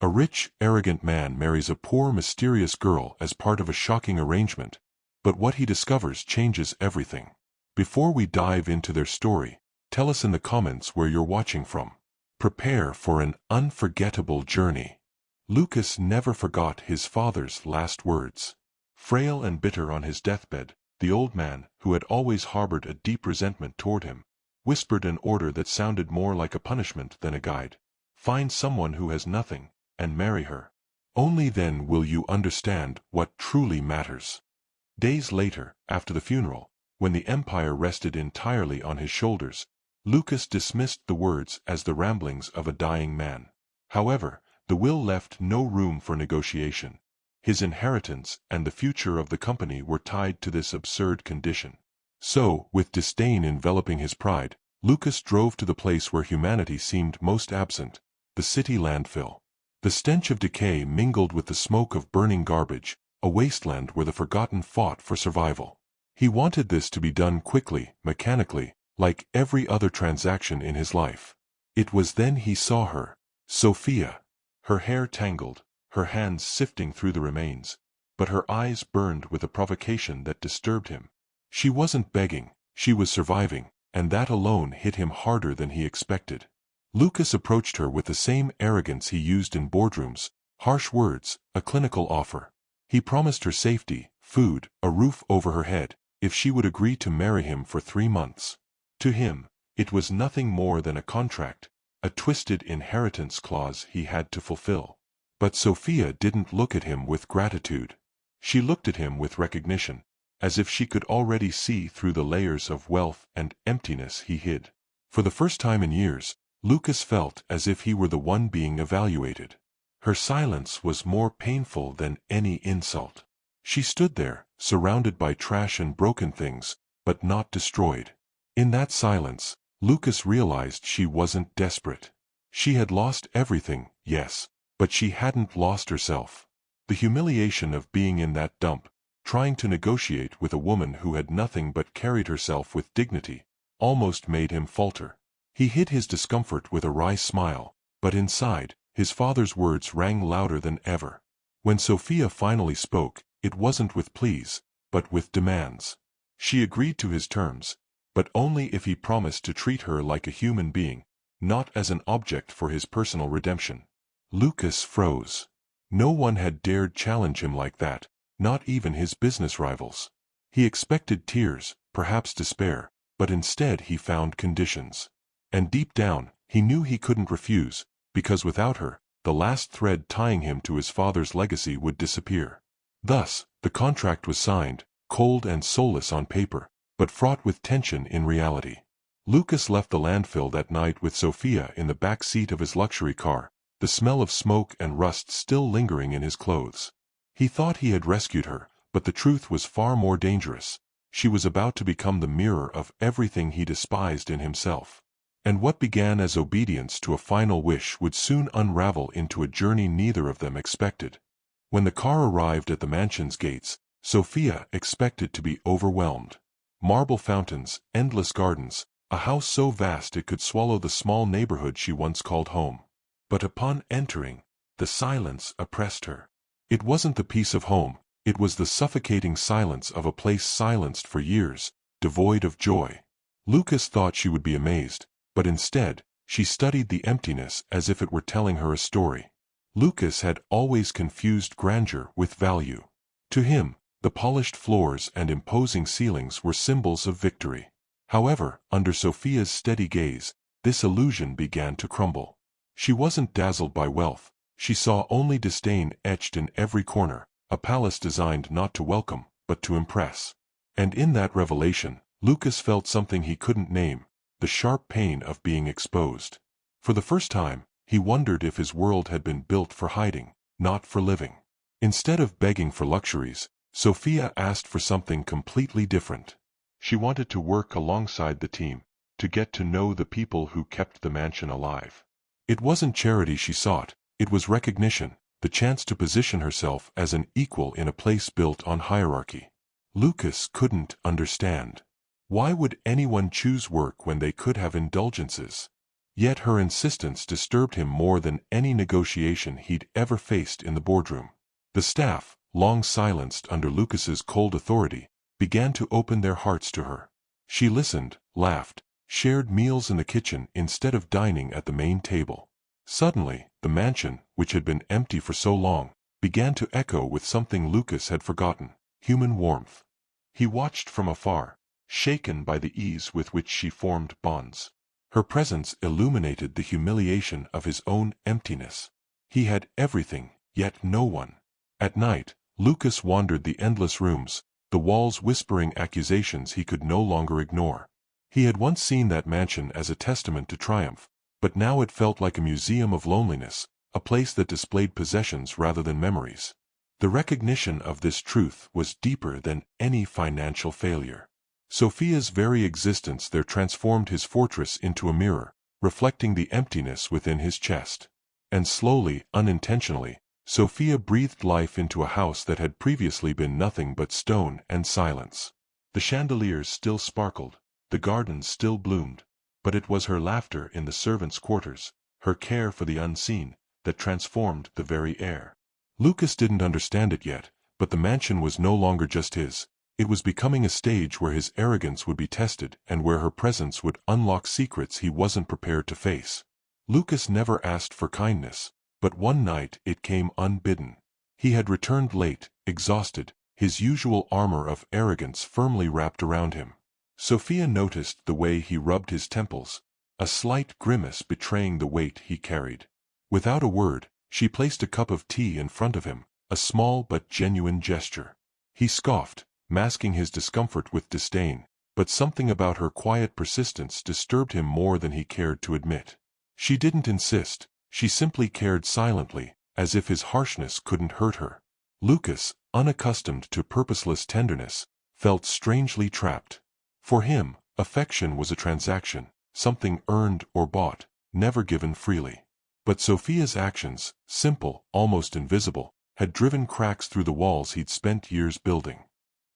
A rich, arrogant man marries a poor, mysterious girl as part of a shocking arrangement, but what he discovers changes everything. Before we dive into their story, tell us in the comments where you're watching from. Prepare for an unforgettable journey. Lucas never forgot his father's last words. Frail and bitter on his deathbed, the old man, who had always harbored a deep resentment toward him, whispered an order that sounded more like a punishment than a guide. Find someone who has nothing, and marry her. Only then will you understand what truly matters. Days later, after the funeral, when the empire rested entirely on his shoulders, Lucas dismissed the words as the ramblings of a dying man. However, the will left no room for negotiation. His inheritance and the future of the company were tied to this absurd condition. So, with disdain enveloping his pride, Lucas drove to the place where humanity seemed most absent, the city landfill. The stench of decay mingled with the smoke of burning garbage, a wasteland where the forgotten fought for survival. He wanted this to be done quickly, mechanically, like every other transaction in his life. It was then he saw her, Sophia. Her hair tangled, her hands sifting through the remains, but her eyes burned with a provocation that disturbed him. She wasn't begging, she was surviving, and that alone hit him harder than he expected. Lucas approached her with the same arrogance he used in boardrooms, harsh words, a clinical offer. He promised her safety, food, a roof over her head, if she would agree to marry him for 3 months. To him, it was nothing more than a contract, a twisted inheritance clause he had to fulfill. But Sophia didn't look at him with gratitude. She looked at him with recognition, as if she could already see through the layers of wealth and emptiness he hid. For the first time in years, Lucas felt as if he were the one being evaluated. Her silence was more painful than any insult. She stood there, surrounded by trash and broken things, but not destroyed. In that silence, Lucas realized she wasn't desperate. She had lost everything, yes, but she hadn't lost herself. The humiliation of being in that dump, trying to negotiate with a woman who had nothing but carried herself with dignity, almost made him falter. He hid his discomfort with a wry smile, but inside, his father's words rang louder than ever. When Sophia finally spoke, it wasn't with pleas, but with demands. She agreed to his terms, but only if he promised to treat her like a human being, not as an object for his personal redemption. Lucas froze. No one had dared challenge him like that, not even his business rivals. He expected tears, perhaps despair, but instead he found conditions. And deep down, he knew he couldn't refuse, because without her, the last thread tying him to his father's legacy would disappear. Thus, the contract was signed, cold and soulless on paper, but fraught with tension in reality. Lucas left the landfill that night with Sophia in the back seat of his luxury car, the smell of smoke and rust still lingering in his clothes. He thought he had rescued her, but the truth was far more dangerous. She was about to become the mirror of everything he despised in himself. And what began as obedience to a final wish would soon unravel into a journey neither of them expected. When the car arrived at the mansion's gates, Sophia expected to be overwhelmed. Marble fountains, endless gardens, a house so vast it could swallow the small neighborhood she once called home. But upon entering, the silence oppressed her. It wasn't the peace of home, it was the suffocating silence of a place silenced for years, devoid of joy. Lucas thought she would be amazed, but instead, she studied the emptiness as if it were telling her a story. Lucas had always confused grandeur with value. To him, the polished floors and imposing ceilings were symbols of victory. However, under Sophia's steady gaze, this illusion began to crumble. She wasn't dazzled by wealth, she saw only disdain etched in every corner, a palace designed not to welcome, but to impress. And in that revelation, Lucas felt something he couldn't name, the sharp pain of being exposed. For the first time, he wondered if his world had been built for hiding, not for living. Instead of begging for luxuries, Sophia asked for something completely different. She wanted to work alongside the team, to get to know the people who kept the mansion alive. It wasn't charity she sought, it was recognition, the chance to position herself as an equal in a place built on hierarchy. Lucas couldn't understand. Why would anyone choose work when they could have indulgences? Yet her insistence disturbed him more than any negotiation he'd ever faced in the boardroom. The staff, long silenced under Lucas's cold authority, began to open their hearts to her. She listened, laughed, shared meals in the kitchen instead of dining at the main table. Suddenly, the mansion, which had been empty for so long, began to echo with something Lucas had forgotten: human warmth. He watched from afar, shaken by the ease with which she formed bonds. Her presence illuminated the humiliation of his own emptiness. He had everything, yet no one. At night, Lucas wandered the endless rooms, the walls whispering accusations he could no longer ignore. He had once seen that mansion as a testament to triumph, but now it felt like a museum of loneliness, a place that displayed possessions rather than memories. The recognition of this truth was deeper than any financial failure. Sophia's very existence there transformed his fortress into a mirror, reflecting the emptiness within his chest. And slowly, unintentionally, Sophia breathed life into a house that had previously been nothing but stone and silence. The chandeliers still sparkled, the gardens still bloomed, but it was her laughter in the servants' quarters, her care for the unseen, that transformed the very air. Lucas didn't understand it yet, but the mansion was no longer just his. It was becoming a stage where his arrogance would be tested and where her presence would unlock secrets he wasn't prepared to face. Lucas never asked for kindness, but one night it came unbidden. He had returned late, exhausted, his usual armor of arrogance firmly wrapped around him. Sophia noticed the way he rubbed his temples, a slight grimace betraying the weight he carried. Without a word, she placed a cup of tea in front of him, a small but genuine gesture. He scoffed, masking his discomfort with disdain, but something about her quiet persistence disturbed him more than he cared to admit. She didn't insist, she simply cared silently, as if his harshness couldn't hurt her. Lucas, unaccustomed to purposeless tenderness, felt strangely trapped. For him, affection was a transaction, something earned or bought, never given freely. But Sophia's actions, simple, almost invisible, had driven cracks through the walls he'd spent years building.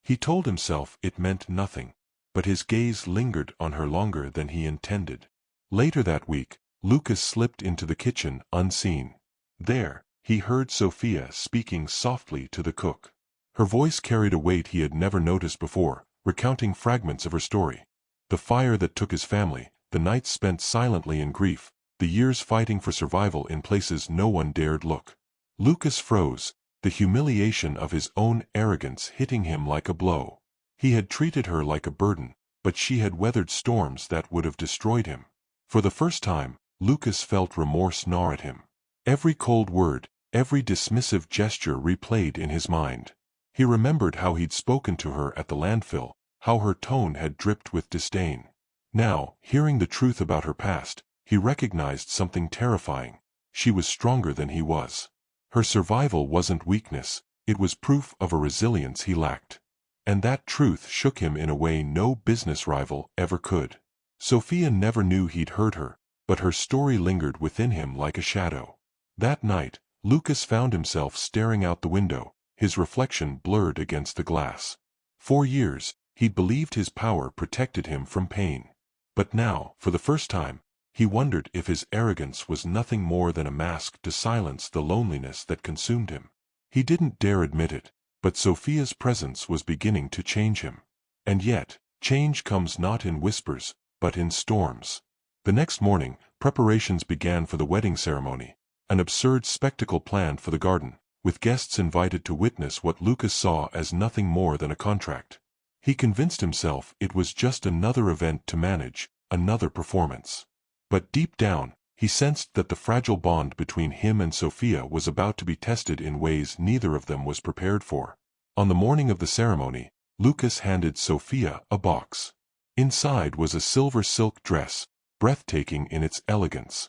He told himself it meant nothing, but his gaze lingered on her longer than he intended. Later that week, Lucas slipped into the kitchen unseen. There, he heard Sophia speaking softly to the cook. Her voice carried a weight he had never noticed before, recounting fragments of her story. The fire that took his family, the nights spent silently in grief, the years fighting for survival in places no one dared look. Lucas froze, the humiliation of his own arrogance hitting him like a blow. He had treated her like a burden, but she had weathered storms that would have destroyed him. For the first time, Lucas felt remorse gnaw at him. Every cold word, every dismissive gesture replayed in his mind. He remembered how he'd spoken to her at the landfill, how her tone had dripped with disdain. Now, hearing the truth about her past, he recognized something terrifying. She was stronger than he was. Her survival wasn't weakness, it was proof of a resilience he lacked. And that truth shook him in a way no business rival ever could. Sophia never knew he'd hurt her, but her story lingered within him like a shadow. That night, Lucas found himself staring out the window, his reflection blurred against the glass. For years, he'd believed his power protected him from pain. But now, for the first time, he wondered if his arrogance was nothing more than a mask to silence the loneliness that consumed him. He didn't dare admit it, but Sophia's presence was beginning to change him. And yet, change comes not in whispers, but in storms. The next morning, preparations began for the wedding ceremony, an absurd spectacle planned for the garden, with guests invited to witness what Lucas saw as nothing more than a contract. He convinced himself it was just another event to manage, another performance. But deep down, he sensed that the fragile bond between him and Sophia was about to be tested in ways neither of them was prepared for. On the morning of the ceremony, Lucas handed Sophia a box. Inside was a silver silk dress, breathtaking in its elegance.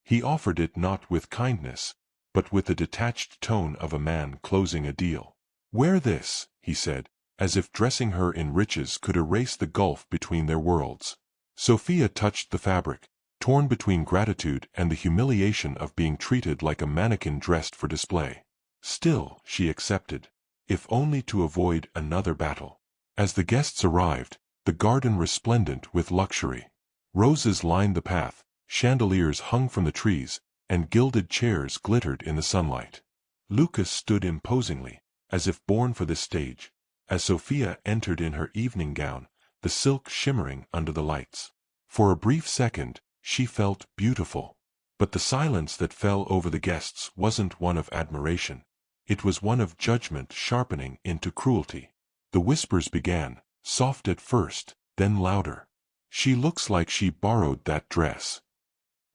He offered it not with kindness, but with the detached tone of a man closing a deal. "Wear this," he said, as if dressing her in riches could erase the gulf between their worlds. Sophia touched the fabric, torn between gratitude and the humiliation of being treated like a mannequin dressed for display. Still, she accepted, if only to avoid another battle. As the guests arrived, the garden resplendent with luxury. Roses lined the path, Chandeliers hung from the trees, and gilded chairs glittered in the sunlight. Lucas stood imposingly, as if born for this stage, as Sophia entered in her evening gown, the silk shimmering under the lights. For a brief second, she felt beautiful. But the silence that fell over the guests wasn't one of admiration. It was one of judgment sharpening into cruelty. The whispers began, soft at first, then louder. "She looks like she borrowed that dress.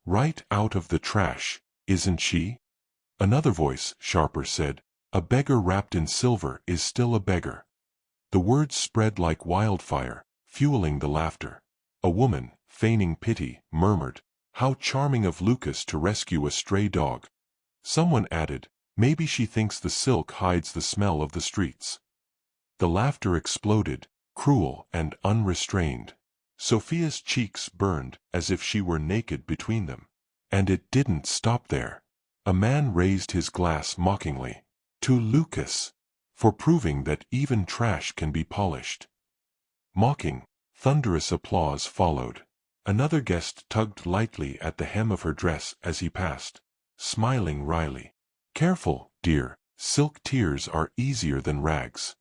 Right out of the trash, isn't she?" Another voice, sharper, said, "A beggar wrapped in silver is still a beggar." The words spread like wildfire, fueling the laughter. A woman, feigning pity, murmured, "How charming of Lucas to rescue a stray dog." Someone added, "Maybe she thinks the silk hides the smell of the streets." The laughter exploded, cruel and unrestrained. Sophia's cheeks burned as if she were naked between them. And it didn't stop there. A man raised his glass mockingly. "To Lucas, for proving that even trash can be polished." Mocking, thunderous applause followed. Another guest tugged lightly at the hem of her dress as he passed, smiling wryly. "Careful, dear, silk tears are easier than rags."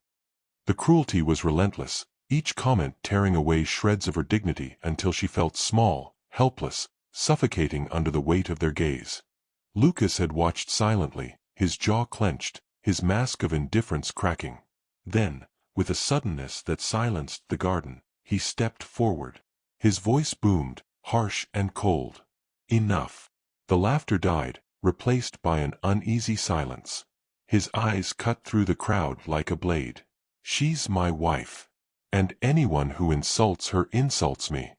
The cruelty was relentless, each comment tearing away shreds of her dignity until she felt small, helpless, suffocating under the weight of their gaze. Lucas had watched silently, his jaw clenched, his mask of indifference cracking. Then, with a suddenness that silenced the garden, he stepped forward. His voice boomed, harsh and cold. "Enough." The laughter died, replaced by an uneasy silence. His eyes cut through the crowd like a blade. "She's my wife. And anyone who insults her insults me."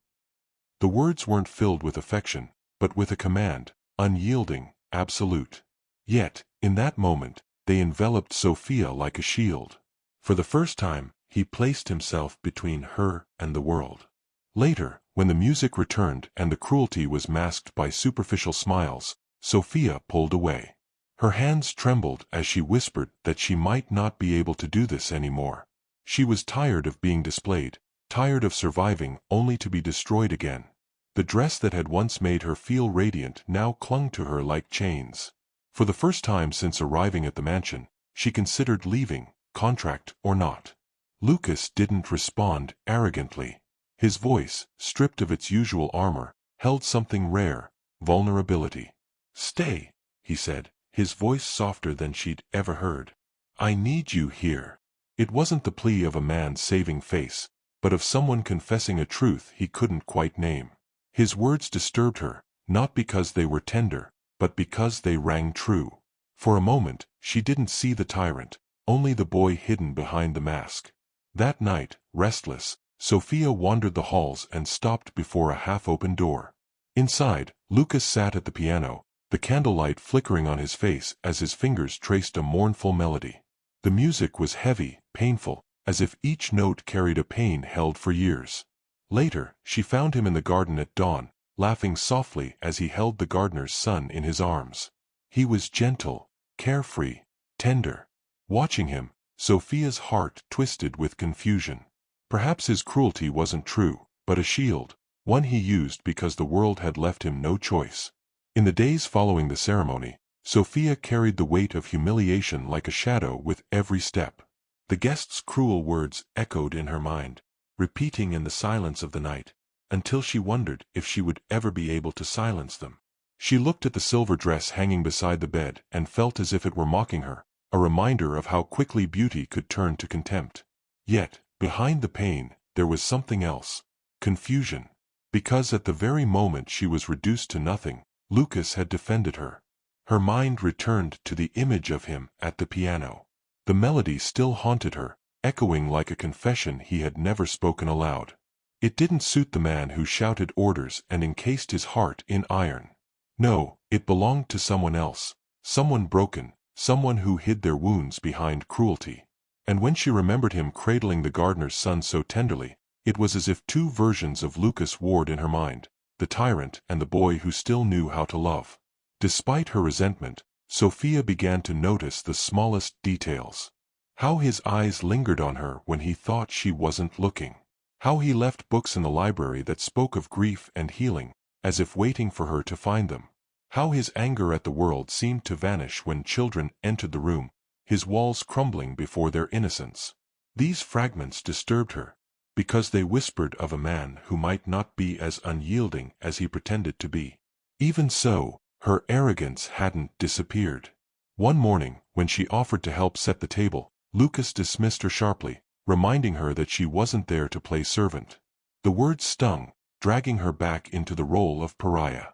The words weren't filled with affection, but with a command, unyielding, absolute. Yet, in that moment, they enveloped Sophia like a shield. For the first time, he placed himself between her and the world. Later, when the music returned and the cruelty was masked by superficial smiles, Sophia pulled away. Her hands trembled as she whispered that she might not be able to do this anymore. She was tired of being displayed, tired of surviving only to be destroyed again. The dress that had once made her feel radiant now clung to her like chains. For the first time since arriving at the mansion, she considered leaving, contract or not. Lucas didn't respond arrogantly. His voice, stripped of its usual armor, held something rare, vulnerability. "Stay," he said, his voice softer than she'd ever heard. "I need you here." It wasn't the plea of a man saving face, but of someone confessing a truth he couldn't quite name. His words disturbed her, not because they were tender, but because they rang true. For a moment, she didn't see the tyrant, only the boy hidden behind the mask. That night, restless, Sophia wandered the halls and stopped before a half-open door. Inside, Lucas sat at the piano, the candlelight flickering on his face as his fingers traced a mournful melody. The music was heavy, painful, as if each note carried a pain held for years. Later, she found him in the garden at dawn, laughing softly as he held the gardener's son in his arms. He was gentle, carefree, tender. Watching him, Sophia's heart twisted with confusion. Perhaps his cruelty wasn't true, but a shield, one he used because the world had left him no choice. In the days following the ceremony, Sophia carried the weight of humiliation like a shadow with every step. The guests' cruel words echoed in her mind, repeating in the silence of the night, until she wondered if she would ever be able to silence them. She looked at the silver dress hanging beside the bed and felt as if it were mocking her, a reminder of how quickly beauty could turn to contempt. Yet, behind the pain, there was something else. Confusion. Because at the very moment she was reduced to nothing, Lucas had defended her. Her mind returned to the image of him at the piano. The melody still haunted her, echoing like a confession he had never spoken aloud. It didn't suit the man who shouted orders and encased his heart in iron. No, it belonged to someone else, someone broken, someone who hid their wounds behind cruelty. And when she remembered him cradling the gardener's son so tenderly, it was as if two versions of Lucas warred in her mind, the tyrant and the boy who still knew how to love. Despite her resentment, Sophia began to notice the smallest details. How his eyes lingered on her when he thought she wasn't looking. How he left books in the library that spoke of grief and healing, as if waiting for her to find them. How his anger at the world seemed to vanish when children entered the room, his walls crumbling before their innocence. These fragments disturbed her, because they whispered of a man who might not be as unyielding as he pretended to be. Even so, her arrogance hadn't disappeared. One morning, when she offered to help set the table, Lucas dismissed her sharply, reminding her that she wasn't there to play servant. The words stung, dragging her back into the role of pariah.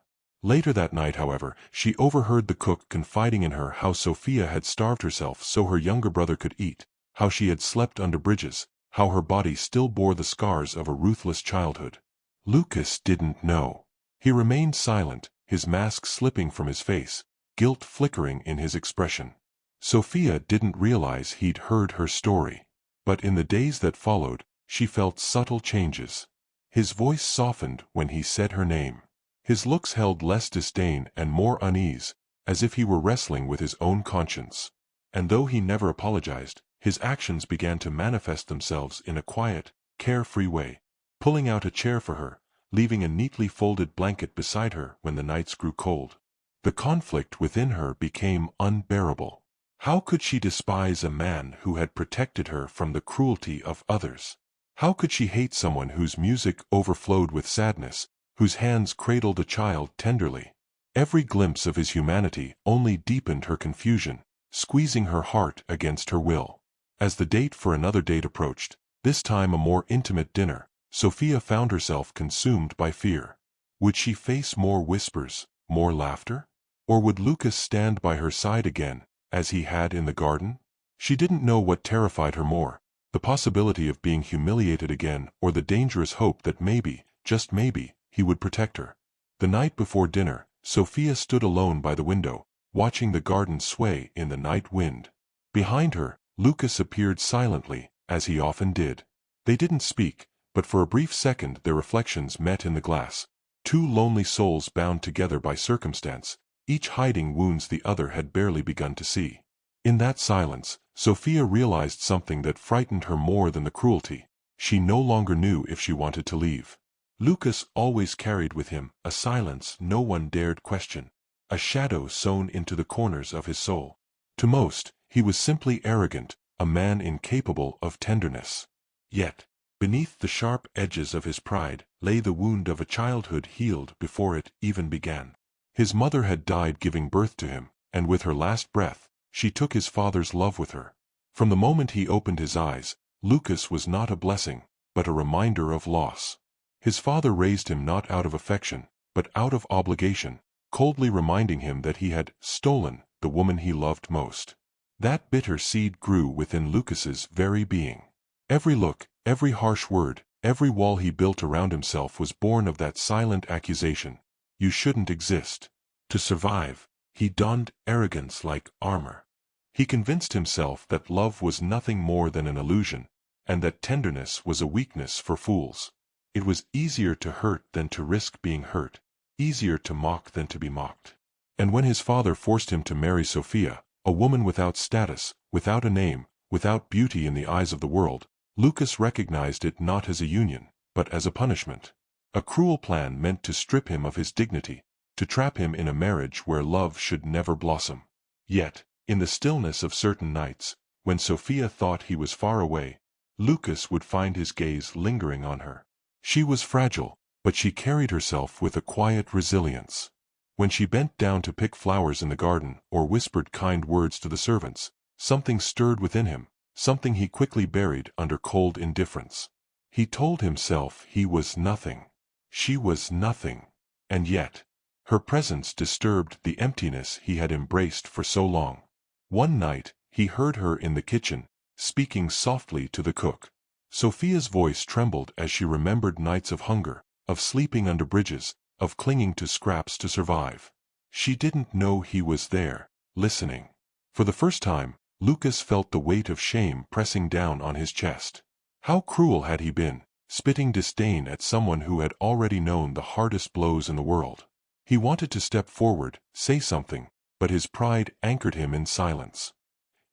Later that night, however, she overheard the cook confiding in her how Sophia had starved herself so her younger brother could eat, how she had slept under bridges, how her body still bore the scars of a ruthless childhood. Lucas didn't know. He remained silent, his mask slipping from his face, guilt flickering in his expression. Sophia didn't realize he'd heard her story. But in the days that followed, she felt subtle changes. His voice softened when he said her name. His looks held less disdain and more unease, as if he were wrestling with his own conscience. And though he never apologized, his actions began to manifest themselves in a quiet, carefree way, pulling out a chair for her, leaving a neatly folded blanket beside her when the nights grew cold. The conflict within her became unbearable. How could she despise a man who had protected her from the cruelty of others? How could she hate someone whose music overflowed with sadness, whose hands cradled a child tenderly? Every glimpse of his humanity only deepened her confusion, squeezing her heart against her will. As the date for another date approached, this time a more intimate dinner, Sophia found herself consumed by fear. Would she face more whispers, more laughter? Or would Lucas stand by her side again, as he had in the garden? She didn't know what terrified her more, the possibility of being humiliated again or the dangerous hope that maybe, just maybe, he would protect her. The night before dinner, Sophia stood alone by the window, watching the garden sway in the night wind. Behind her, Lucas appeared silently, as he often did. They didn't speak, but for a brief second their reflections met in the glass. Two lonely souls bound together by circumstance, each hiding wounds the other had barely begun to see. In that silence, Sophia realized something that frightened her more than the cruelty. She no longer knew if she wanted to leave. Lucas always carried with him a silence no one dared question, a shadow sewn into the corners of his soul. To most, he was simply arrogant, a man incapable of tenderness. Yet, beneath the sharp edges of his pride lay the wound of a childhood healed before it even began. His mother had died giving birth to him, and with her last breath, she took his father's love with her. From the moment he opened his eyes, Lucas was not a blessing, but a reminder of loss. His father raised him not out of affection, but out of obligation, coldly reminding him that he had stolen the woman he loved most. That bitter seed grew within Lucas's very being. Every look, every harsh word, every wall he built around himself was born of that silent accusation. You shouldn't exist. To survive, he donned arrogance like armor. He convinced himself that love was nothing more than an illusion, and that tenderness was a weakness for fools. It was easier to hurt than to risk being hurt, easier to mock than to be mocked. And when his father forced him to marry Sophia, a woman without status, without a name, without beauty in the eyes of the world, Lucas recognized it not as a union, but as a punishment. A cruel plan meant to strip him of his dignity, to trap him in a marriage where love should never blossom. Yet, in the stillness of certain nights, when Sophia thought he was far away, Lucas would find his gaze lingering on her. She was fragile, but she carried herself with a quiet resilience. When she bent down to pick flowers in the garden or whispered kind words to the servants, something stirred within him, something he quickly buried under cold indifference. He told himself he was nothing. She was nothing. And yet, her presence disturbed the emptiness he had embraced for so long. One night, he heard her in the kitchen, speaking softly to the cook. Sophia's voice trembled as she remembered nights of hunger, of sleeping under bridges, of clinging to scraps to survive. She didn't know he was there, listening. For the first time, Lucas felt the weight of shame pressing down on his chest. How cruel had he been, spitting disdain at someone who had already known the hardest blows in the world. He wanted to step forward, say something, but his pride anchored him in silence.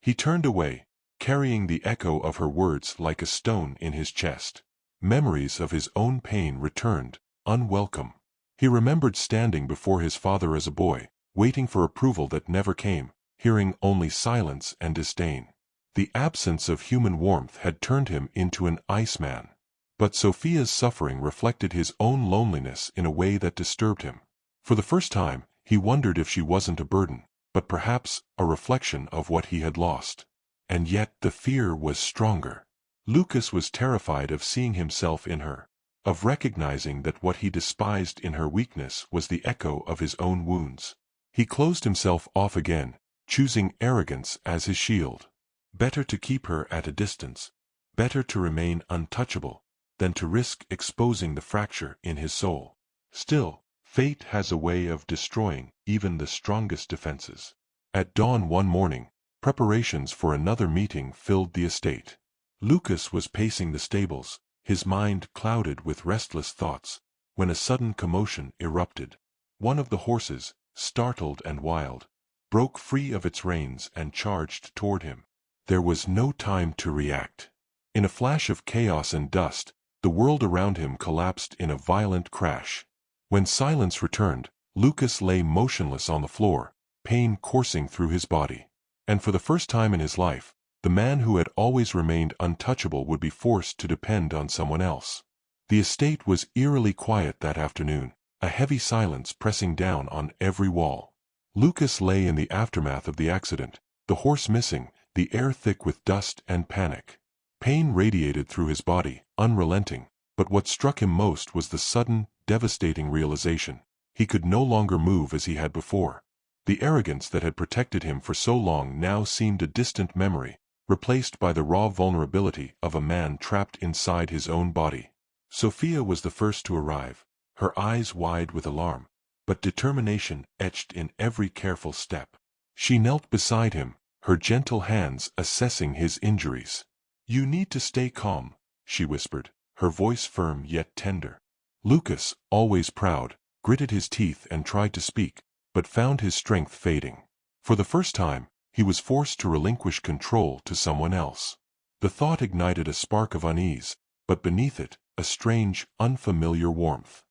He turned away, carrying the echo of her words like a stone in his chest. Memories of his own pain returned, unwelcome. He remembered standing before his father as a boy, waiting for approval that never came, hearing only silence and disdain. The absence of human warmth had turned him into an iceman. But Sophia's suffering reflected his own loneliness in a way that disturbed him. For the first time, he wondered if she wasn't a burden, but perhaps a reflection of what he had lost. And yet the fear was stronger. Lucas was terrified of seeing himself in her, of recognizing that what he despised in her weakness was the echo of his own wounds. He closed himself off again, choosing arrogance as his shield. Better to keep her at a distance, better to remain untouchable, than to risk exposing the fracture in his soul. Still, fate has a way of destroying even the strongest defenses. At dawn one morning, preparations for another meeting filled the estate. Lucas was pacing the stables, his mind clouded with restless thoughts, when a sudden commotion erupted. One of the horses, startled and wild, broke free of its reins and charged toward him. There was no time to react. In a flash of chaos and dust, the world around him collapsed in a violent crash. When silence returned, Lucas lay motionless on the floor, pain coursing through his body. And for the first time in his life, the man who had always remained untouchable would be forced to depend on someone else. The estate was eerily quiet that afternoon, a heavy silence pressing down on every wall. Lucas lay in the aftermath of the accident, the horse missing, the air thick with dust and panic. Pain radiated through his body, unrelenting, but what struck him most was the sudden, devastating realization. He could no longer move as he had before. The arrogance that had protected him for so long now seemed a distant memory, replaced by the raw vulnerability of a man trapped inside his own body. Sophia was the first to arrive, her eyes wide with alarm, but determination etched in every careful step. She knelt beside him, her gentle hands assessing his injuries. "You need to stay calm," she whispered, her voice firm yet tender. Lucas, always proud, gritted his teeth and tried to speak, but found his strength fading. For the first time, he was forced to relinquish control to someone else. The thought ignited a spark of unease, but beneath it, a strange, unfamiliar warmth.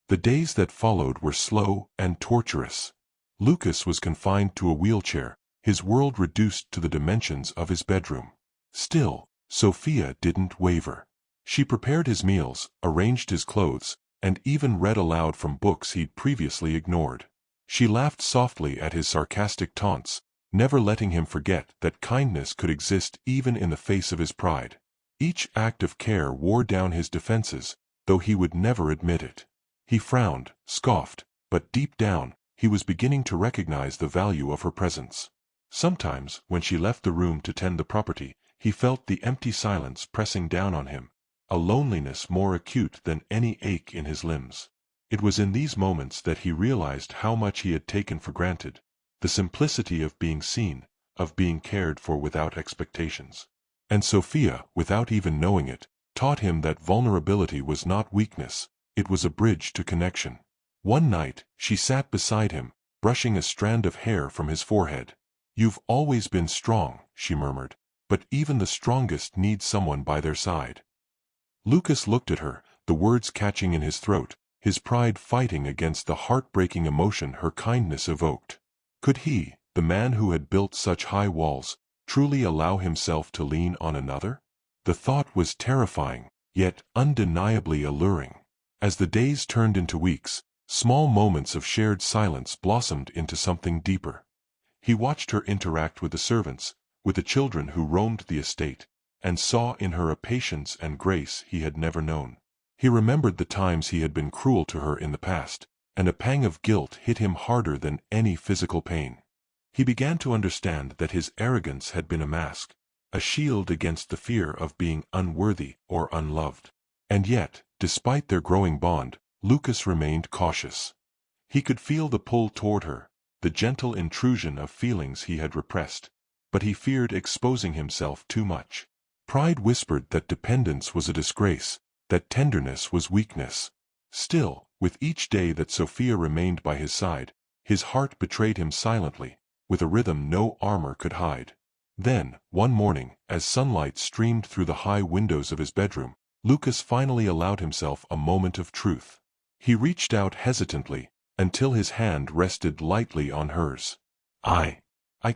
The days that followed were slow and torturous. Lucas was confined to a wheelchair, his world reduced to the dimensions of his bedroom. Still, Sophia didn't waver. She prepared his meals, arranged his clothes, and even read aloud from books he'd previously ignored. She laughed softly at his sarcastic taunts, never letting him forget that kindness could exist even in the face of his pride. Each act of care wore down his defenses, though he would never admit it. He frowned, scoffed, but deep down, he was beginning to recognize the value of her presence. Sometimes, when she left the room to tend the property, he felt the empty silence pressing down on him, a loneliness more acute than any ache in his limbs. It was in these moments that he realized how much he had taken for granted, the simplicity of being seen, of being cared for without expectations. And Sophia, without even knowing it, taught him that vulnerability was not weakness, it was a bridge to connection. One night, she sat beside him, brushing a strand of hair from his forehead. "You've always been strong," she murmured, "but even the strongest need someone by their side." Lucas looked at her, the words catching in his throat, his pride fighting against the heartbreaking emotion her kindness evoked. Could he, the man who had built such high walls, truly allow himself to lean on another? The thought was terrifying, yet undeniably alluring. As the days turned into weeks, small moments of shared silence blossomed into something deeper. He watched her interact with the servants, with the children who roamed the estate, and saw in her a patience and grace he had never known. He remembered the times he had been cruel to her in the past, and a pang of guilt hit him harder than any physical pain. He began to understand that his arrogance had been a mask, a shield against the fear of being unworthy or unloved. And yet, despite their growing bond, Lucas remained cautious. He could feel the pull toward her, the gentle intrusion of feelings he had repressed, but he feared exposing himself too much. Pride whispered that dependence was a disgrace, that tenderness was weakness. Still, with each day that Sophia remained by his side, his heart betrayed him silently, with a rhythm no armor could hide. Then, one morning, as sunlight streamed through the high windows of his bedroom, Lucas finally allowed himself a moment of truth. He reached out hesitantly, until his hand rested lightly on hers. I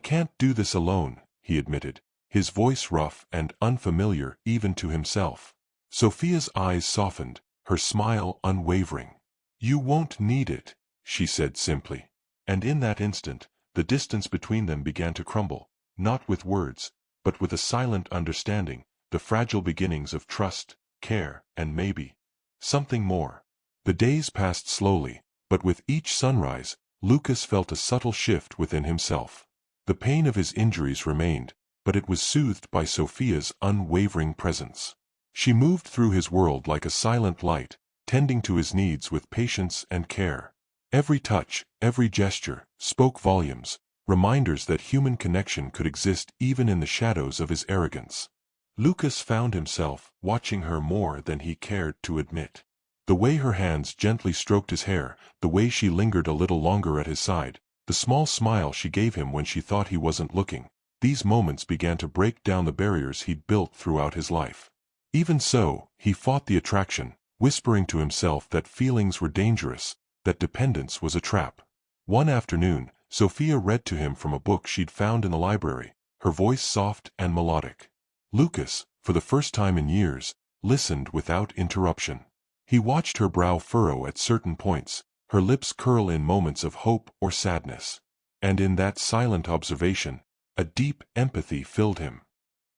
can't do this alone, he admitted, his voice rough and unfamiliar even to himself. Sophia's eyes softened, her smile unwavering. You won't need it, she said simply. And in that instant, the distance between them began to crumble, not with words, but with a silent understanding, the fragile beginnings of trust, care, and maybe something more. The days passed slowly, but with each sunrise, Lucas felt a subtle shift within himself. The pain of his injuries remained, but it was soothed by Sophia's unwavering presence. She moved through his world like a silent light, tending to his needs with patience and care. Every touch, every gesture, spoke volumes, reminders that human connection could exist even in the shadows of his arrogance. Lucas found himself watching her more than he cared to admit. The way her hands gently stroked his hair, the way she lingered a little longer at his side, the small smile she gave him when she thought he wasn't looking, these moments began to break down the barriers he'd built throughout his life. Even so, he fought the attraction, whispering to himself that feelings were dangerous, that dependence was a trap. One afternoon, Sophia read to him from a book she'd found in the library, her voice soft and melodic. Lucas, for the first time in years, listened without interruption. He watched her brow furrow at certain points, her lips curl in moments of hope or sadness. And in that silent observation, a deep empathy filled him.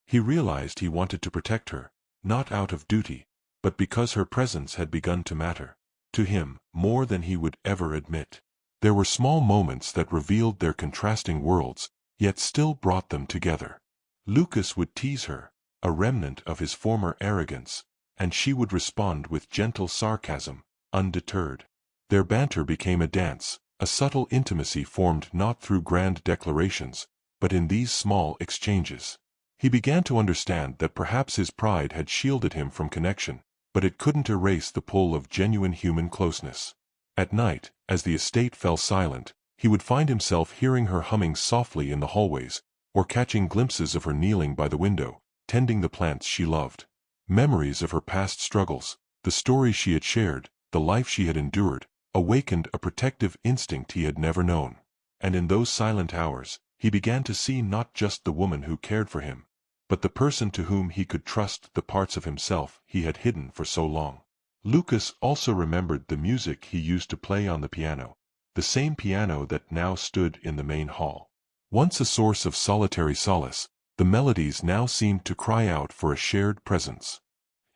He realized he wanted to protect her, not out of duty, but because her presence had begun to matter. To him, more than he would ever admit. There were small moments that revealed their contrasting worlds, yet still brought them together. Lucas would tease her, a remnant of his former arrogance, and she would respond with gentle sarcasm, undeterred. Their banter became a dance, a subtle intimacy formed not through grand declarations, but in these small exchanges. He began to understand that perhaps his pride had shielded him from connection, but it couldn't erase the pull of genuine human closeness. At night, as the estate fell silent, he would find himself hearing her humming softly in the hallways, or catching glimpses of her kneeling by the window, tending the plants she loved. Memories of her past struggles, the stories she had shared, the life she had endured, awakened a protective instinct he had never known. And in those silent hours, he began to see not just the woman who cared for him, but the person to whom he could trust the parts of himself he had hidden for so long. Lucas also remembered the music he used to play on the piano, the same piano that now stood in the main hall. Once a source of solitary solace, the melodies now seemed to cry out for a shared presence.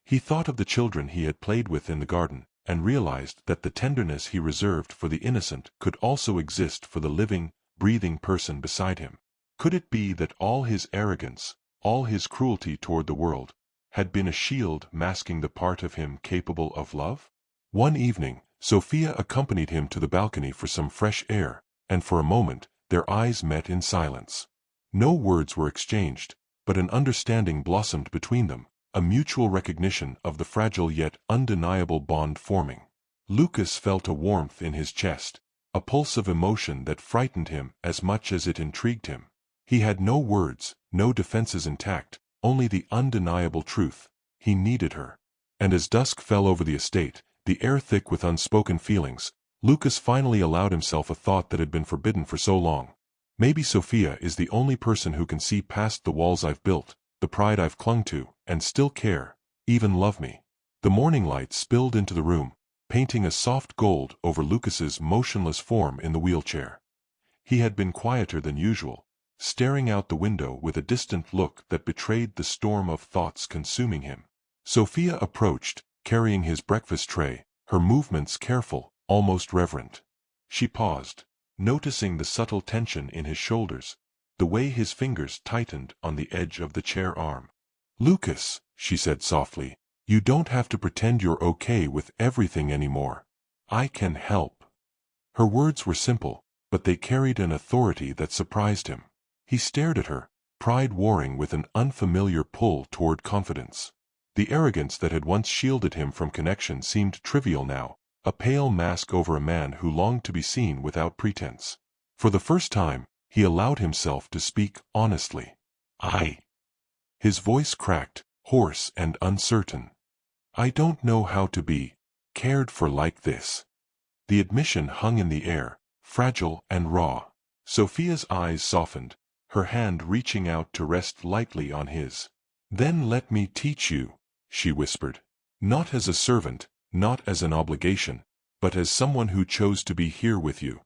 He thought of the children he had played with in the garden, and realized that the tenderness he reserved for the innocent could also exist for the living, breathing person beside him. Could it be that all his arrogance, all his cruelty toward the world, had been a shield masking the part of him capable of love? One evening, Sophia accompanied him to the balcony for some fresh air, and for a moment, their eyes met in silence. No words were exchanged, but an understanding blossomed between them, a mutual recognition of the fragile yet undeniable bond forming. Lucas felt a warmth in his chest, a pulse of emotion that frightened him as much as it intrigued him. He had no words, no defenses intact, only the undeniable truth. He needed her. And as dusk fell over the estate, the air thick with unspoken feelings, Lucas finally allowed himself a thought that had been forbidden for so long. Maybe Sophia is the only person who can see past the walls I've built, the pride I've clung to, and still care, even love me. The morning light spilled into the room, painting a soft gold over Lucas's motionless form in the wheelchair. He had been quieter than usual, staring out the window with a distant look that betrayed the storm of thoughts consuming him. Sophia approached, carrying his breakfast tray, her movements careful, almost reverent. She paused, noticing the subtle tension in his shoulders, the way his fingers tightened on the edge of the chair arm. "Lucas," she said softly, "you don't have to pretend you're okay with everything anymore. I can help." Her words were simple, but they carried an authority that surprised him. He stared at her, pride warring with an unfamiliar pull toward confidence. The arrogance that had once shielded him from connection seemed trivial now, a pale mask over a man who longed to be seen without pretense. For the first time, he allowed himself to speak honestly. "I." His voice cracked, hoarse and uncertain. "I don't know how to be cared for like this. The admission hung in the air, fragile and raw. Sophia's eyes softened, her hand reaching out to rest lightly on his. "Then let me teach you," she whispered. "Not as a servant, not as an obligation, but as someone who chose to be here with you."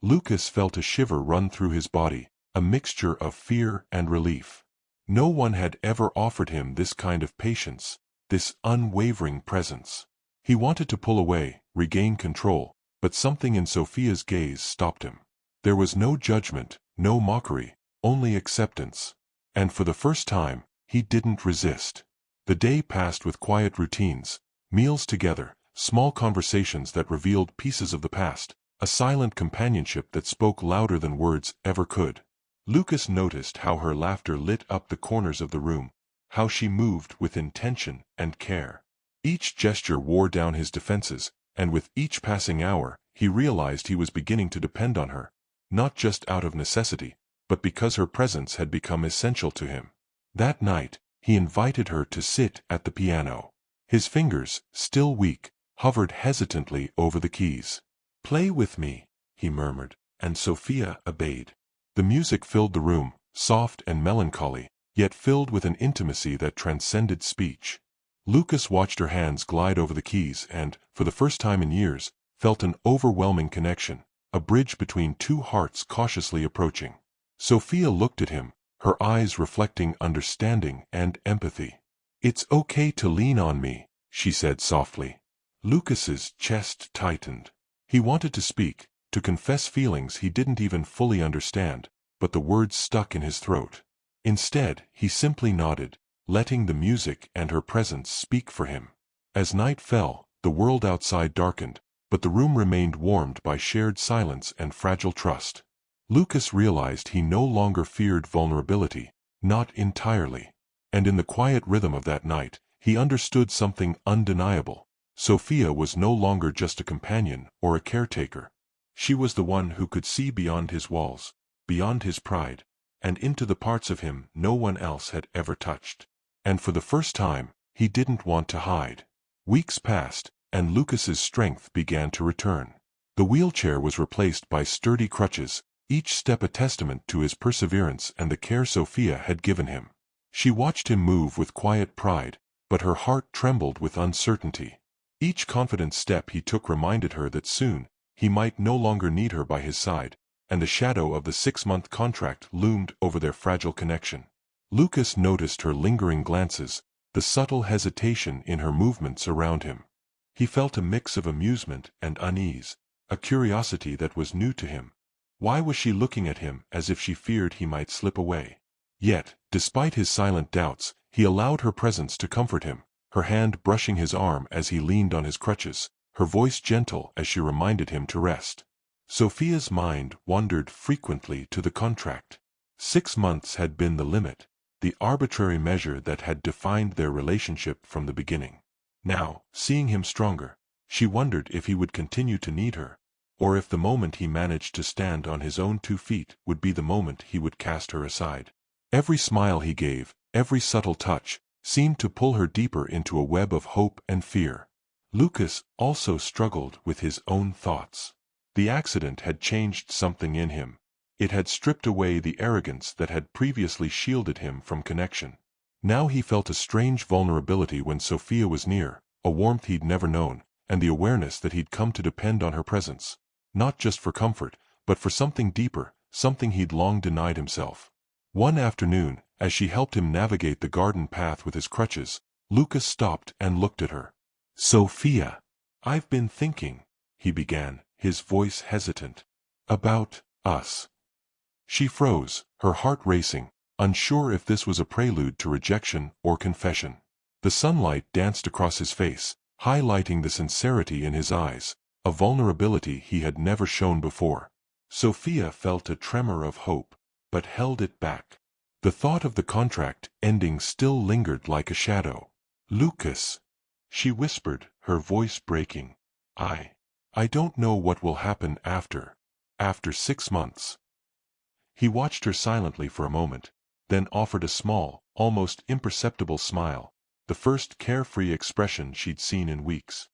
Lucas felt a shiver run through his body, a mixture of fear and relief. No one had ever offered him this kind of patience, this unwavering presence. He wanted to pull away, regain control, but something in Sophia's gaze stopped him. There was no judgment, no mockery, only acceptance. And for the first time, he didn't resist. The day passed with quiet routines, meals together, small conversations that revealed pieces of the past, a silent companionship that spoke louder than words ever could. Lucas noticed how her laughter lit up the corners of the room, how she moved with intention and care. Each gesture wore down his defenses, and with each passing hour, he realized he was beginning to depend on her, not just out of necessity, but because her presence had become essential to him. That night, he invited her to sit at the piano. His fingers, still weak, hovered hesitantly over the keys. "Play with me," he murmured, and Sophia obeyed. The music filled the room, soft and melancholy, yet filled with an intimacy that transcended speech. Lucas watched her hands glide over the keys and, for the first time in years, felt an overwhelming connection, a bridge between two hearts cautiously approaching. Sophia looked at him, her eyes reflecting understanding and empathy. "It's okay to lean on me," she said softly. Lucas's chest tightened. He wanted to speak, to confess feelings he didn't even fully understand, but the words stuck in his throat. Instead, he simply nodded, letting the music and her presence speak for him. As night fell, the world outside darkened, but the room remained warmed by shared silence and fragile trust. Lucas realized he no longer feared vulnerability, not entirely. And in the quiet rhythm of that night, he understood something undeniable. Sophia was no longer just a companion or a caretaker. She was the one who could see beyond his walls, beyond his pride, and into the parts of him no one else had ever touched. And for the first time, he didn't want to hide. Weeks passed, and Lucas's strength began to return. The wheelchair was replaced by sturdy crutches, each step a testament to his perseverance and the care Sophia had given him. She watched him move with quiet pride, but her heart trembled with uncertainty. Each confident step he took reminded her that soon, he might no longer need her by his side, and the shadow of the 6-month contract loomed over their fragile connection. Lucas noticed her lingering glances, the subtle hesitation in her movements around him. He felt a mix of amusement and unease, a curiosity that was new to him. Why was she looking at him as if she feared he might slip away? Yet, despite his silent doubts, he allowed her presence to comfort him, her hand brushing his arm as he leaned on his crutches, her voice gentle as she reminded him to rest. Sophia's mind wandered frequently to the contract. 6 months had been the limit, the arbitrary measure that had defined their relationship from the beginning. Now, seeing him stronger, she wondered if he would continue to need her, or if the moment he managed to stand on his own 2 feet would be the moment he would cast her aside. Every smile he gave, every subtle touch, seemed to pull her deeper into a web of hope and fear. Lucas also struggled with his own thoughts. The accident had changed something in him. It had stripped away the arrogance that had previously shielded him from connection. Now he felt a strange vulnerability when Sophia was near, a warmth he'd never known, and the awareness that he'd come to depend on her presence, not just for comfort, but for something deeper, something he'd long denied himself. One afternoon, as she helped him navigate the garden path with his crutches, Lucas stopped and looked at her. "Sophia, I've been thinking," he began, his voice hesitant, "about us." She froze, her heart racing, unsure if this was a prelude to rejection or confession. The sunlight danced across his face, highlighting the sincerity in his eyes, a vulnerability he had never shown before. Sophia felt a tremor of hope, but held it back. The thought of the contract ending still lingered like a shadow. "Lucas," she whispered, her voice breaking, I don't know what will happen after 6 months." He watched her silently for a moment, then offered a small, almost imperceptible smile, the first carefree expression she'd seen in weeks.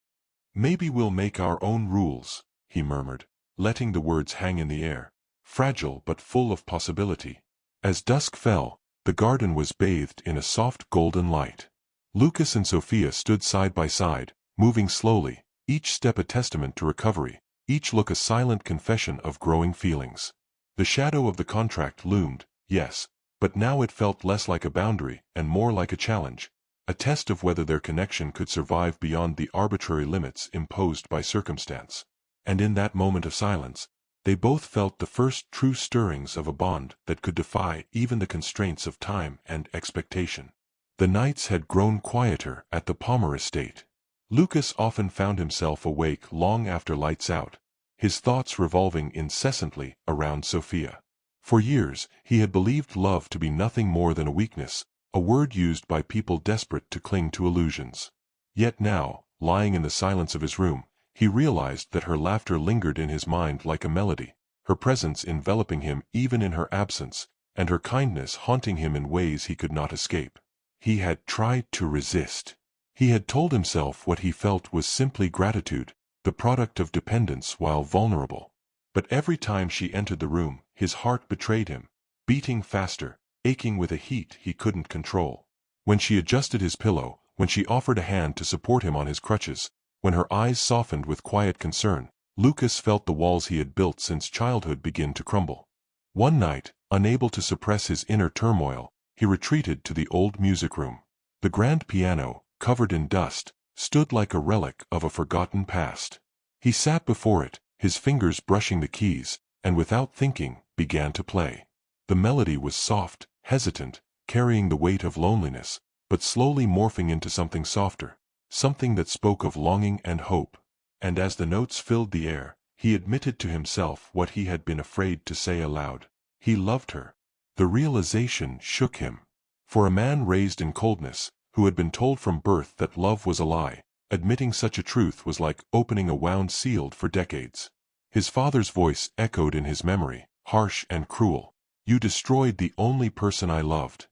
Maybe we'll make our own rules, he murmured, letting the words hang in the air, fragile but full of possibility. As dusk fell, the garden was bathed in a soft golden light. Lucas and Sophia stood side by side, moving slowly, each step a testament to recovery, each look a silent confession of growing feelings. The shadow of the contract loomed, yes, but now it felt less like a boundary and more like a challenge, a test of whether their connection could survive beyond the arbitrary limits imposed by circumstance. And in that moment of silence, they both felt the first true stirrings of a bond that could defy even the constraints of time and expectation. The nights had grown quieter at the Palmer estate. Lucas often found himself awake long after lights out, his thoughts revolving incessantly around Sophia. For years, he had believed love to be nothing more than a weakness, a word used by people desperate to cling to illusions. Yet now, lying in the silence of his room, he realized that her laughter lingered in his mind like a melody, her presence enveloping him even in her absence, and her kindness haunting him in ways he could not escape. He had tried to resist. He had told himself what he felt was simply gratitude, the product of dependence while vulnerable. But every time she entered the room, his heart betrayed him, beating faster, aching with a heat he couldn't control. When she adjusted his pillow, when she offered a hand to support him on his crutches, when her eyes softened with quiet concern, Lucas felt the walls he had built since childhood begin to crumble. One night, unable to suppress his inner turmoil, he retreated to the old music room. The grand piano, covered in dust, stood like a relic of a forgotten past. He sat before it, his fingers brushing the keys, and without thinking, began to play. The melody was soft, hesitant, carrying the weight of loneliness, but slowly morphing into something softer, something that spoke of longing and hope. And as the notes filled the air, he admitted to himself what he had been afraid to say aloud. He loved her. The realization shook him. For a man raised in coldness, who had been told from birth that love was a lie, admitting such a truth was like opening a wound sealed for decades. His father's voice echoed in his memory, harsh and cruel. "You destroyed the only person I loved."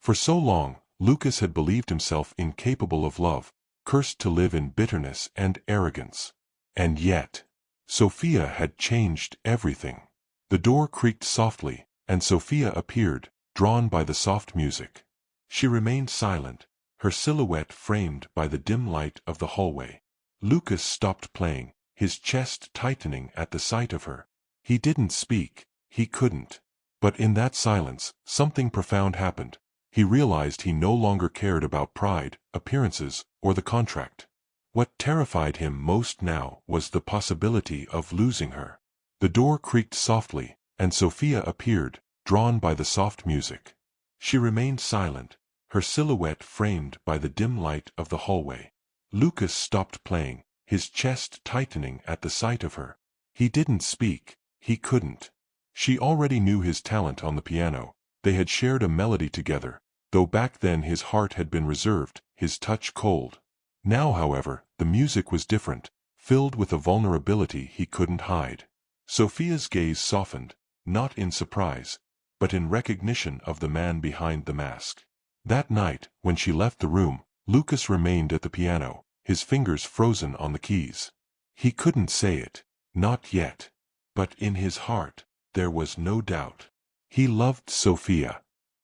For so long, Lucas had believed himself incapable of love, cursed to live in bitterness and arrogance. And yet, Sophia had changed everything. The door creaked softly, and Sophia appeared, drawn by the soft music. She remained silent, her silhouette framed by the dim light of the hallway. Lucas stopped playing, his chest tightening at the sight of her. He didn't speak, he couldn't. But in that silence, something profound happened. He realized he no longer cared about pride, appearances, or the contract. What terrified him most now was the possibility of losing her. The door creaked softly, and Sophia appeared, drawn by the soft music. She remained silent, her silhouette framed by the dim light of the hallway. Lucas stopped playing, his chest tightening at the sight of her. He didn't speak, he couldn't. She already knew his talent on the piano. They had shared a melody together, though back then his heart had been reserved, his touch cold. Now, however, the music was different, filled with a vulnerability he couldn't hide. Sophia's gaze softened, not in surprise, but in recognition of the man behind the mask. That night, when she left the room, Lucas remained at the piano, his fingers frozen on the keys. He couldn't say it, not yet. But in his heart, there was no doubt. He loved Sophia.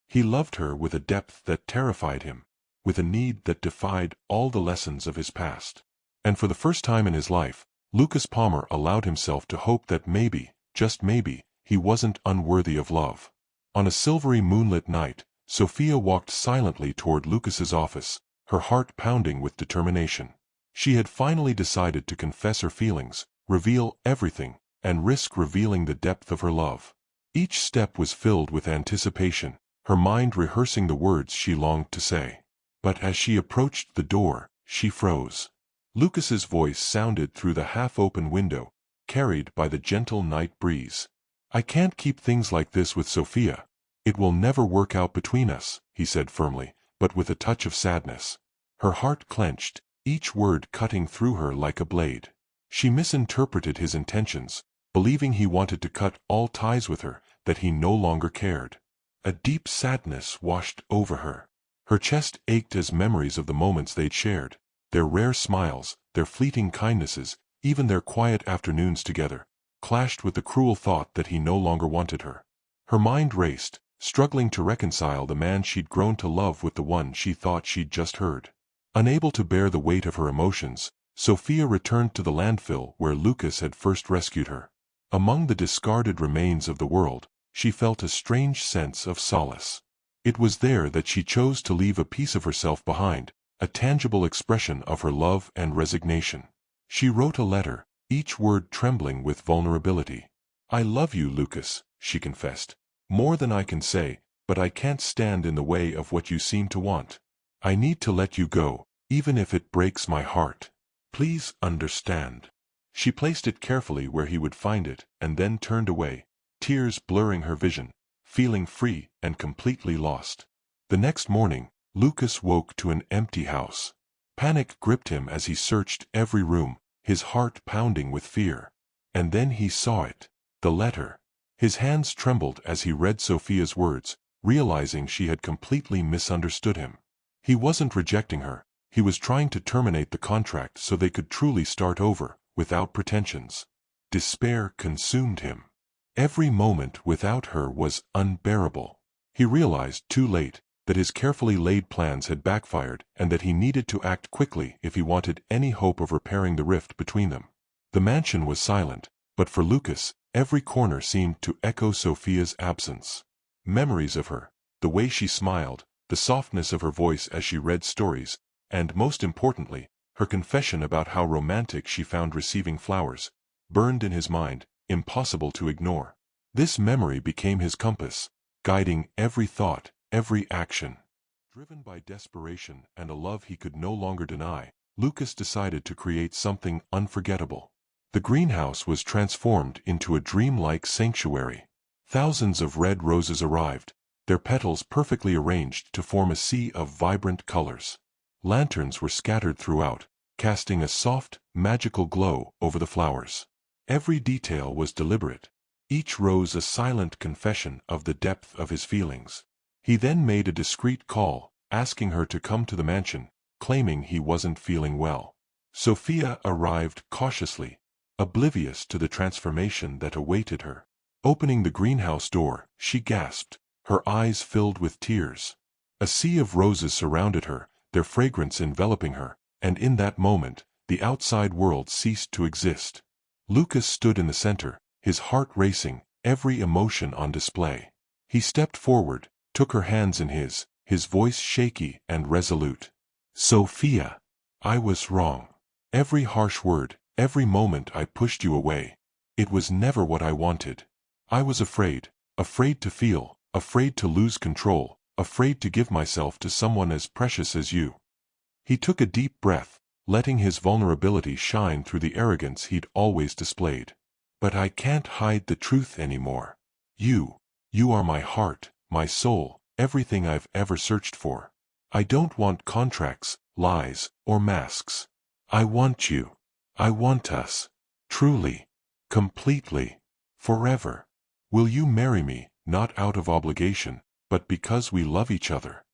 He loved her with a depth that terrified him, with a need that defied all the lessons of his past. And for the first time in his life, Lucas Palmer allowed himself to hope that maybe, just maybe, he wasn't unworthy of love. On a silvery moonlit night, Sophia walked silently toward Lucas's office, her heart pounding with determination. She had finally decided to confess her feelings, reveal everything, and risk revealing the depth of her love. Each step was filled with anticipation, her mind rehearsing the words she longed to say. But as she approached the door, she froze. Lucas's voice sounded through the half-open window, carried by the gentle night breeze. "I can't keep things like this with Sophia. It will never work out between us," he said firmly, but with a touch of sadness. Her heart clenched, each word cutting through her like a blade. She misinterpreted his intentions, believing he wanted to cut all ties with her, that he no longer cared. A deep sadness washed over her. Her chest ached as memories of the moments they'd shared, their rare smiles, their fleeting kindnesses, even their quiet afternoons together, clashed with the cruel thought that he no longer wanted her. Her mind raced, struggling to reconcile the man she'd grown to love with the one she thought she'd just heard. Unable to bear the weight of her emotions, Sophia returned to the landfill where Lucas had first rescued her. Among the discarded remains of the world, she felt a strange sense of solace. It was there that she chose to leave a piece of herself behind, a tangible expression of her love and resignation. She wrote a letter, each word trembling with vulnerability. "I love you, Lucas," she confessed. "More than I can say, but I can't stand in the way of what you seem to want. I need to let you go, even if it breaks my heart. Please understand." She placed it carefully where he would find it, and then turned away, tears blurring her vision, feeling free and completely lost. The next morning, Lucas woke to an empty house. Panic gripped him as he searched every room, his heart pounding with fear. And then he saw it, the letter. His hands trembled as he read Sophia's words, realizing she had completely misunderstood him. He wasn't rejecting her, he was trying to terminate the contract so they could truly start over, without pretensions. Despair consumed him. Every moment without her was unbearable. He realized, too late, that his carefully laid plans had backfired and that he needed to act quickly if he wanted any hope of repairing the rift between them. The mansion was silent, but for Lucas, every corner seemed to echo Sophia's absence. Memories of her, the way she smiled, the softness of her voice as she read stories, and most importantly, her confession about how romantic she found receiving flowers, burned in his mind, impossible to ignore. This memory became his compass, guiding every thought, every action. Driven by desperation and a love he could no longer deny, Lucas decided to create something unforgettable. The greenhouse was transformed into a dreamlike sanctuary. Thousands of red roses arrived, their petals perfectly arranged to form a sea of vibrant colors. Lanterns were scattered throughout, casting a soft, magical glow over the flowers. Every detail was deliberate, each rose a silent confession of the depth of his feelings. He then made a discreet call, asking her to come to the mansion, claiming he wasn't feeling well. Sophia arrived cautiously, oblivious to the transformation that awaited her. Opening the greenhouse door, she gasped, her eyes filled with tears. A sea of roses surrounded her, their fragrance enveloping her, and in that moment, the outside world ceased to exist. Lucas stood in the center, his heart racing, every emotion on display. He stepped forward, took her hands in his voice shaky and resolute. "Sophia, I was wrong. Every harsh word, every moment I pushed you away. It was never what I wanted. I was afraid to feel, afraid to lose control, afraid to give myself to someone as precious as you." He took a deep breath, letting his vulnerability shine through the arrogance he'd always displayed. "But I can't hide the truth anymore. You are my heart, my soul, everything I've ever searched for. I don't want contracts, lies, or masks. I want you. I want us. Truly. Completely. Forever. Will you marry me, not out of obligation, but because we love each other?"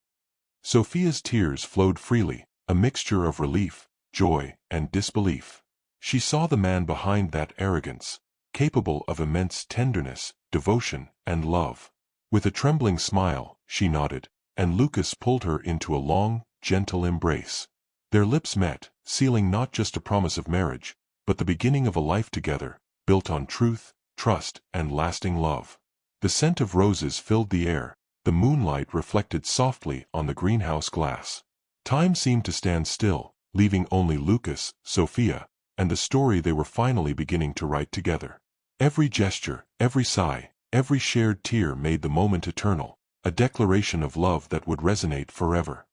Sophia's tears flowed freely, a mixture of relief, joy, and disbelief. She saw the man behind that arrogance, capable of immense tenderness, devotion, and love. With a trembling smile, she nodded, and Lucas pulled her into a long, gentle embrace. Their lips met, sealing not just a promise of marriage, but the beginning of a life together, built on truth, trust, and lasting love. The scent of roses filled the air, the moonlight reflected softly on the greenhouse glass. Time seemed to stand still, leaving only Lucas, Sophia, and the story they were finally beginning to write together. Every gesture, every sigh, every shared tear made the moment eternal, a declaration of love that would resonate forever.